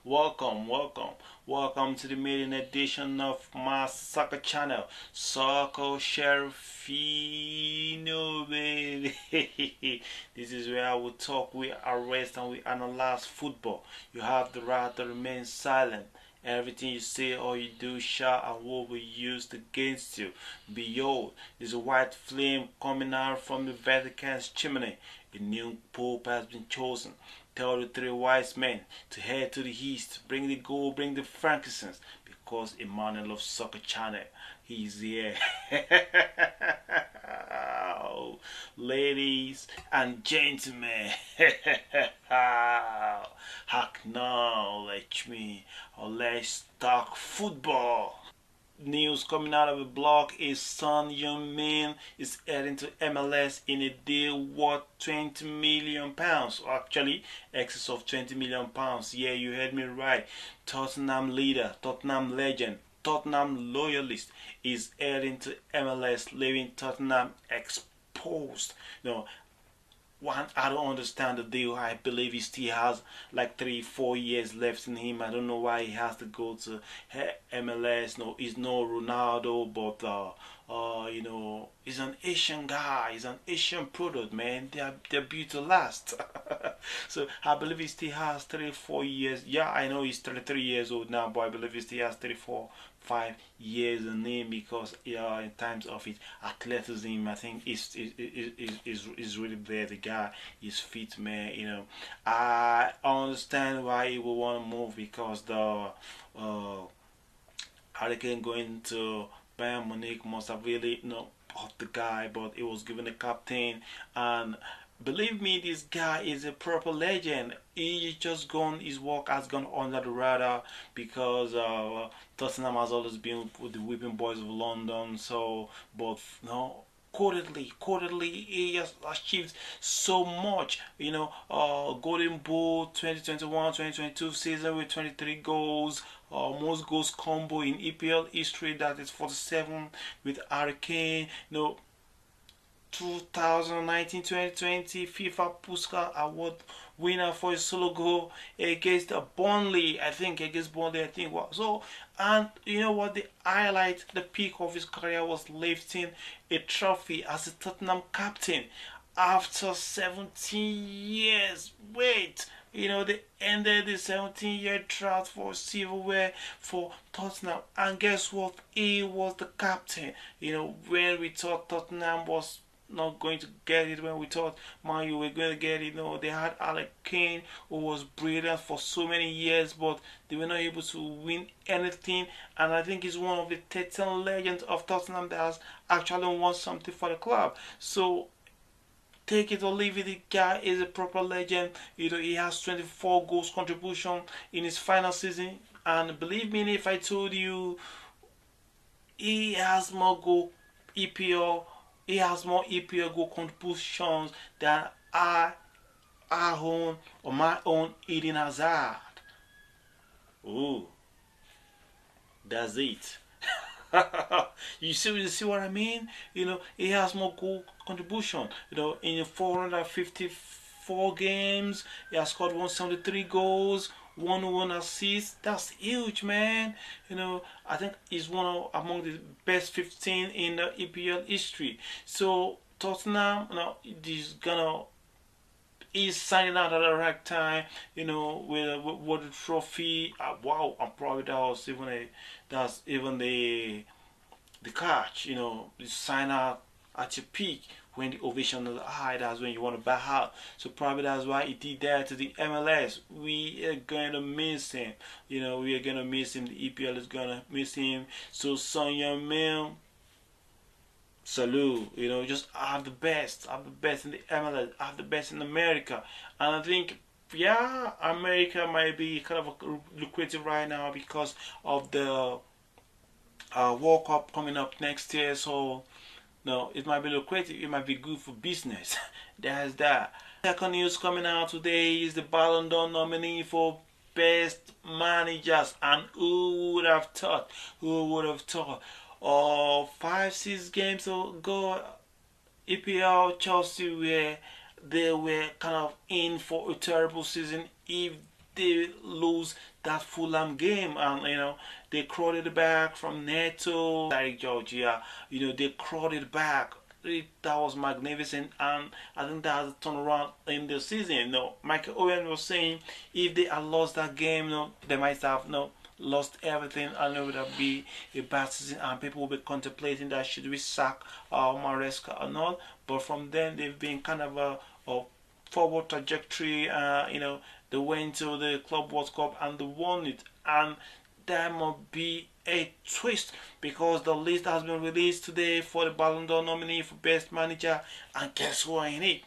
Welcome to the maiden edition of my soccer channel, Soccer Sherifino, baby. This is where I will talk, we arrest, and we analyze football. You have the right to remain silent. Everything you say or you do shall and will be used against you. Behold, there's a white flame coming out from the Vatican's chimney. A new pope has been chosen. Tell the three wise men to head to the east. Bring the gold, bring the frankincense, because Emmanuel of Soccer Channel, he's here. Ladies and gentlemen, acknowledge me, or let's talk football. News coming out of the blog is Son Heung-min is heading to MLS in a deal worth £20 million. Actually, excess of £20 million. Yeah, you heard me right. Tottenham leader, Tottenham legend, Tottenham loyalist is heading to MLS, leaving Tottenham exposed. You one, I don't understand the deal. I believe he still has like 3 4 years left in him. I don't know why he has to go to MLS. No, he's no Ronaldo, but he's an Asian guy. He's an Asian product, man. They're built to last. So I believe he still has 3 4 years. Yeah, I know he's 33 years old now, but I believe he still has 3 4 5 years in him, because in terms of his athleticism, I think is really there. The guy is fit, man. I understand why he would want to move, because the Hurricane going to Bayern Munich must have really off the guy, but he was given the captain. And believe me, this guy is a proper legend. He just gone, his work has gone under the radar, because Tottenham has always been with the whipping boys of London. So, but no. Quarterly, he has achieved so much. Golden Boot 2021-2022 season with 23 goals, most goals combo in EPL history. That is 47 with Hurricane. 2019-2020 FIFA Puskas Award winner for his solo goal against Burnley. I think against Burnley. So. And you know what? The highlight, the peak of his career was lifting a trophy as a Tottenham captain after 17 years. Wait. They ended the 17-year drought for silverware for Tottenham. And guess what? He was the captain. When we thought Tottenham was not going to get it, when we thought Man U were going to get it, they had Alec Kane, who was brilliant for so many years, but they were not able to win anything. And I think he's one of the 13 legends of Tottenham that has actually won something for the club. So take it or leave it, the guy is a proper legend. He has 24 goals contribution in his final season, and believe me if I told you he has more goal EPL he has more EPL goal contributions than I own, or my own Eden Hazard. Ooh, that's it. You see what I mean? He has more goal contribution. In 454 games, he has scored 173 goals, one assist. That's huge, man. I think he's among the best 15 in the EPL history. So Tottenham, he's signing out at the right time, with the trophy. Wow, I'm probably that's even the catch. You sign out at your peak when the ovation is high. That's when you want to back out. So probably that's why he did that to the MLS. We are gonna miss him. We are gonna miss him. The EPL is gonna miss him. So Son Heung-min, salute. Just have the best. Have the best in the MLS. Have the best in America. And I think, yeah, America might be kind of lucrative right now because of the World Cup coming up next year. So no, it might be lucrative. It might be good for business. There's that. Second news coming out today is the Ballon d'Or nominee for best managers. And who would have thought? Who would have thought? 5 6 games ago, EPL Chelsea they were kind of in for a terrible season. If they lose that Fulham game, and they crawled it back from Neto, like Georgia, they crawled it back. That was magnificent, and I think that has a turnaround in the season. Michael Owen was saying if they had lost that game, they might have lost everything, and it would have been a bad season, and people will be contemplating that should we sack Maresca or not. But from then, they've been kind of a forward trajectory. They went to the Club World Cup and they won it, and there must be a twist because the list has been released today for the Ballon d'Or nominee for Best Manager, and guess who are in it?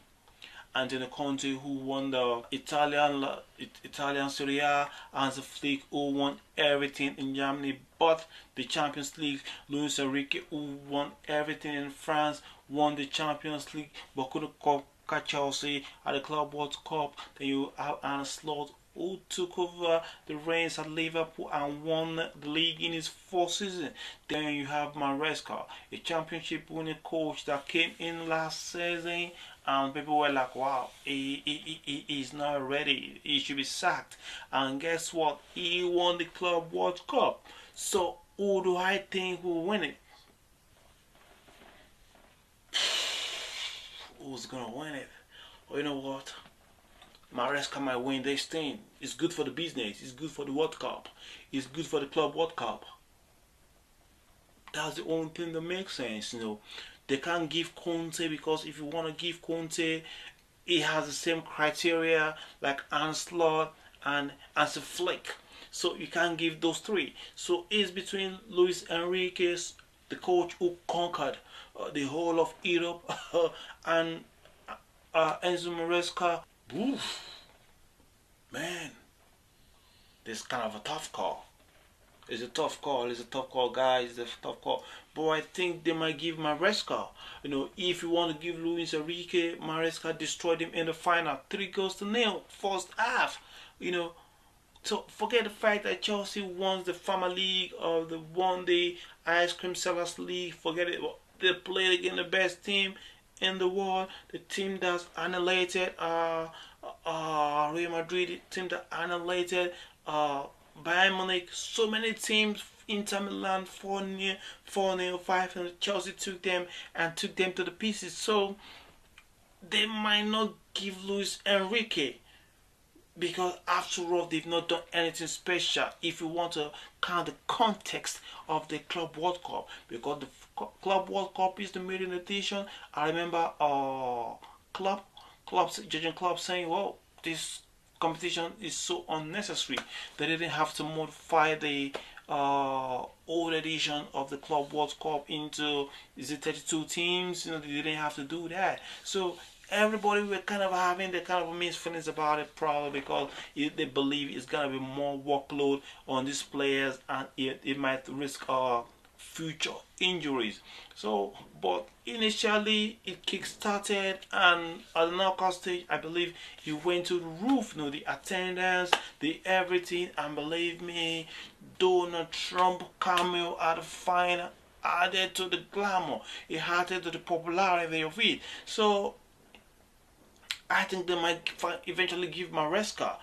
Antonio Conte, who won the Italian Serie A, Hansi Flick, who won everything in Germany but the Champions League, Luis Enrique, who won everything in France, won the Champions League but couldn't catch Chelsea at the Club World Cup. Then you have Arne Slot, who took over the reins at Liverpool and won the league in his fourth season. Then you have Maresca, a championship winning coach that came in last season, and people were like, wow, he's not ready, he should be sacked. And guess what? He won the Club World Cup. So who do I think will win it? Who's gonna win it? Well, you know what? Maresca might win this thing. It's good for the business. It's good for the World Cup. It's good for the Club World Cup. That's the only thing that makes sense. They can't give Conte, because if you want to give Conte, he has the same criteria like Arne Slot and Hansi Flick. So you can't give those three. So it's between Luis Enrique, the coach who conquered the whole of Europe, and Enzo Maresca. Oof, man, this is kind of a tough call. It's a tough call. It's a tough call, guys. It's a tough call. But I think they might give Maresca. If you want to give Luis Enrique, Maresca destroyed him in the final, 3-0 first half. So forget the fact that Chelsea won the Farmer League or they won the Ice Cream Sellers League. Forget it. They played against the best team in the world, the team that's annihilated Real Madrid, the team that annihilated Bayern Munich, so many teams, Inter Milan 4-0, 5-0, Chelsea took them to the pieces. So they might not give Luis Enrique, because after all, they've not done anything special if you want to count the context of the Club World Cup, because the Club World Cup is the maiden edition. I remember judging clubs saying, well, this competition is so unnecessary. They didn't have to modify the old edition of the Club World Cup into, is it 32 teams? They didn't have to do that. So everybody were kind of having the kind of mixed feelings about it, probably because they believe it's gonna be more workload on these players, and it might risk future injuries. So, but initially it kick-started, and at the knockout stage, I believe it went to the roof. The attendance, the everything, and believe me, Donald Trump cameo at the final added to the glamour. It added to the popularity of it. So I think they might eventually give Maresca.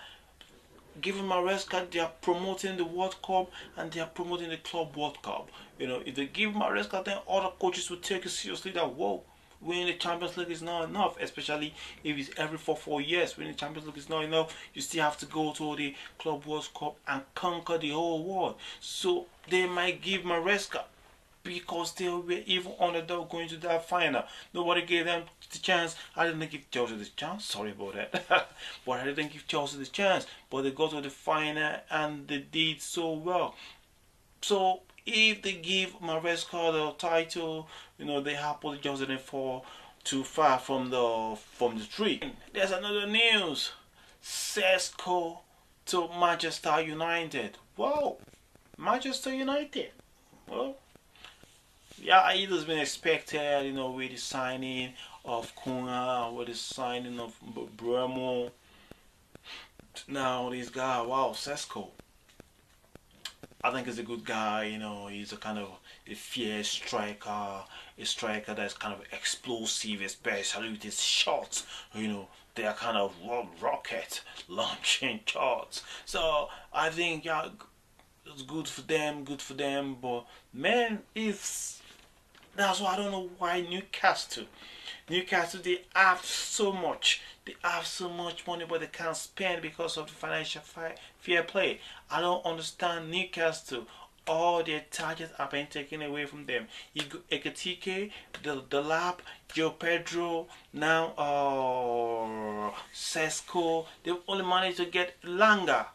Given Maresca, they are promoting the World Cup and they are promoting the Club World Cup. If they give Maresca, then other coaches will take it seriously that, whoa, winning the Champions League is not enough, especially if it's every 4 years. Winning the Champions League is not enough. You still have to go to the Club World Cup and conquer the whole world. So they might give Maresca, because they were even underdog going to that final. Nobody gave them the chance. I didn't give Chelsea the chance. Sorry about that. But I didn't give Chelsea the chance. But they got to the final and they did so well. So if they give Maresca the title, they have put Chelsea for too far from the tree. There's another news. Sesko to Manchester United. Wow, Manchester United. Well, yeah, it has been expected, with the signing of Kuna, with the signing of Bremo. Now this guy, wow, Sesko. I think he's a good guy, he's a kind of a fierce striker, a striker that's kind of explosive, especially with his shots, they are kind of rocket launching shots. So I think, yeah, it's good for them. But man, it's that's why I don't know why Newcastle, they have so much. They have so much money, but they can't spend because of the financial fair play. I don't understand Newcastle. All their targets are being taken away from them. You go Ekatike, the Lap, Joe Pedro, now Sesko. They've only managed to get Langa.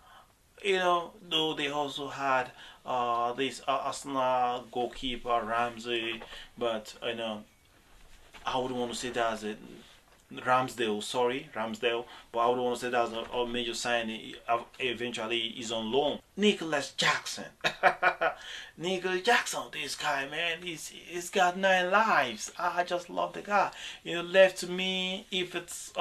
Though they also had this Arsenal goalkeeper Ramsey, but I wouldn't want to say that as a Ramsdale, but I would want to say that's a major signing. Eventually, is on loan. Nicholas Jackson, Nicholas Jackson, this guy, man, he's got 9 lives. I just love the guy. Left to me, if it's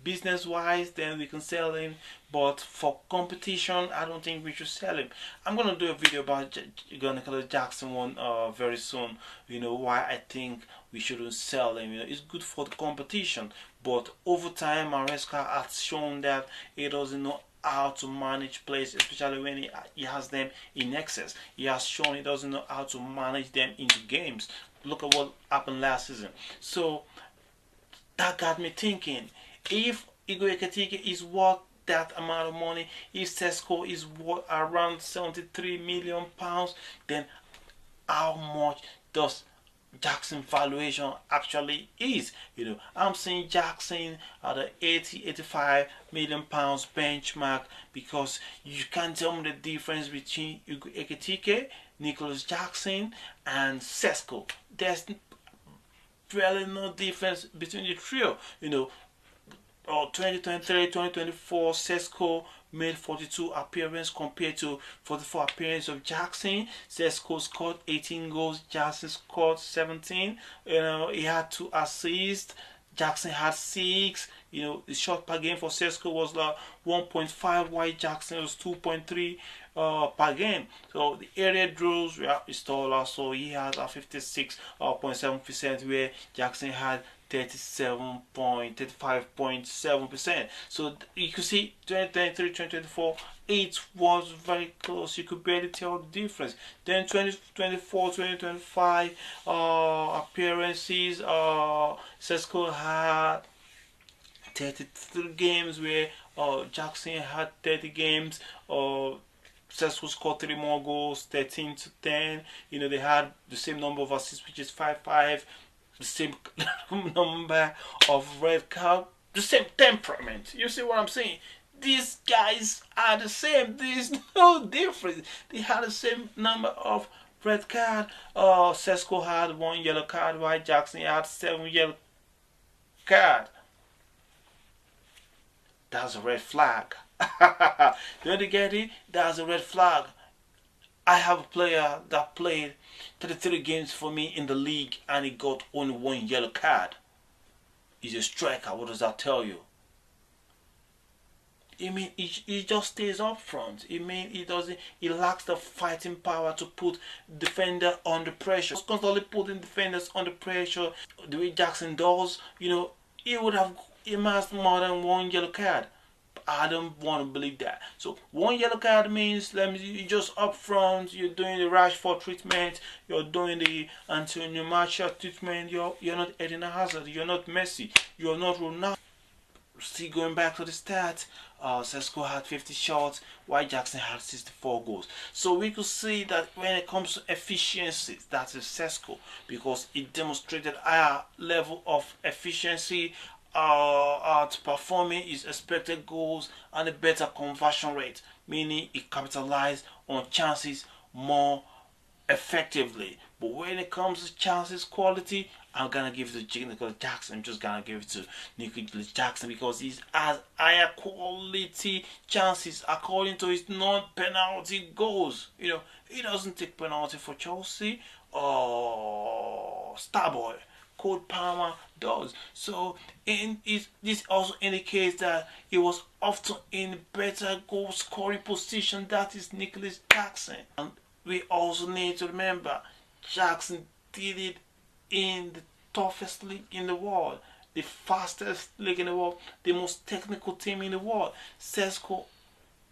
business wise, then we can sell him. But for competition, I don't think we should sell him. I'm gonna do a video about Nicholas Jackson one very soon. Why I think we shouldn't sell him. It's good for the competition, but over time, Maresca has shown that he doesn't know how to manage players, especially when he has them in excess. He has shown he doesn't know how to manage them into games. Look at what happened last season. So that got me thinking, if Igor Ekitike is worth that amount of money, if Sesko is worth around £73 million, then how much does Jackson valuation actually is? I'm seeing Jackson at the 85 million pounds benchmark, because you can't tell me the difference between Igor Ekitike, Nicholas Jackson, and Sesko. There's really no difference between the trio. 2023, 2024, Sesko made 42 appearances compared to 44 appearances of Jackson. Sesko scored 18 goals, Jackson scored 17. He had 2 assists. Jackson had 6. The shot per game for Sesko was like 1.5, while Jackson was 2.3 per game. So the area draws were installed, so he had a 56.7%, where Jackson had 35.7%. So you could see 2023, 2024, it was very close. You could barely tell the difference. Then 2024, 2025 appearances, Sesko had 33 games, where Jackson had 30 games. Sesko scored 3 more goals, 13-10. They had the same number of assists, which is 5-5. The same number of red card, the same temperament. You see what I'm saying? These guys are the same. There's no difference. They had the same number of red card. Sesko had 1 yellow card, while Jackson had 7 yellow card. That's a red flag. Don't you get it? That's a red flag. I have a player that played 33 games for me in the league, and he got only 1 yellow card. He's a striker. What does that tell you? He just stays up front. He lacks the fighting power to put defender under pressure. He's constantly putting defenders under pressure the way Jackson does. He would have amassed more than 1 yellow card. I don't want to believe that. So 1 yellow card means, you're just up front, you're doing the Rashford treatment, you're doing the Antonio Martial treatment, you're not Eden Hazard, you're not Messi, you're not Ronaldo. See, going back to the stats, Sesko had 50 shots, while Jackson had 64 goals. So we could see that when it comes to efficiency, that is Sesko, because it demonstrated higher level of efficiency, outperforming his expected goals, and a better conversion rate, meaning he capitalized on chances more effectively. But when it comes to chances quality, I'm gonna give it to Nicholas Jackson. I'm just gonna give it to Nicholas Jackson, because he has higher quality chances according to his non-penalty goals. He doesn't take penalty for Chelsea or Starboy. Cole Palmer does. So this also indicates that he was often in better goal scoring position. That is Nicholas Jackson. And we also need to remember, Jackson did it in the toughest league in the world. the fastest league in the world, the most technical team in the world. CSKA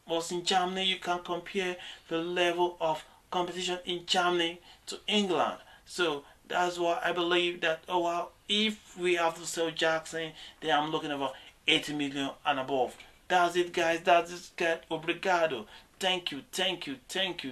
was in Germany. You can compare the level of competition in Germany to England. So that's why I believe that, oh well, if we have to sell Jackson, then I'm looking over 80 million and above. That's it, guys. That's it, guys. Obrigado. Thank you, thank you, thank you.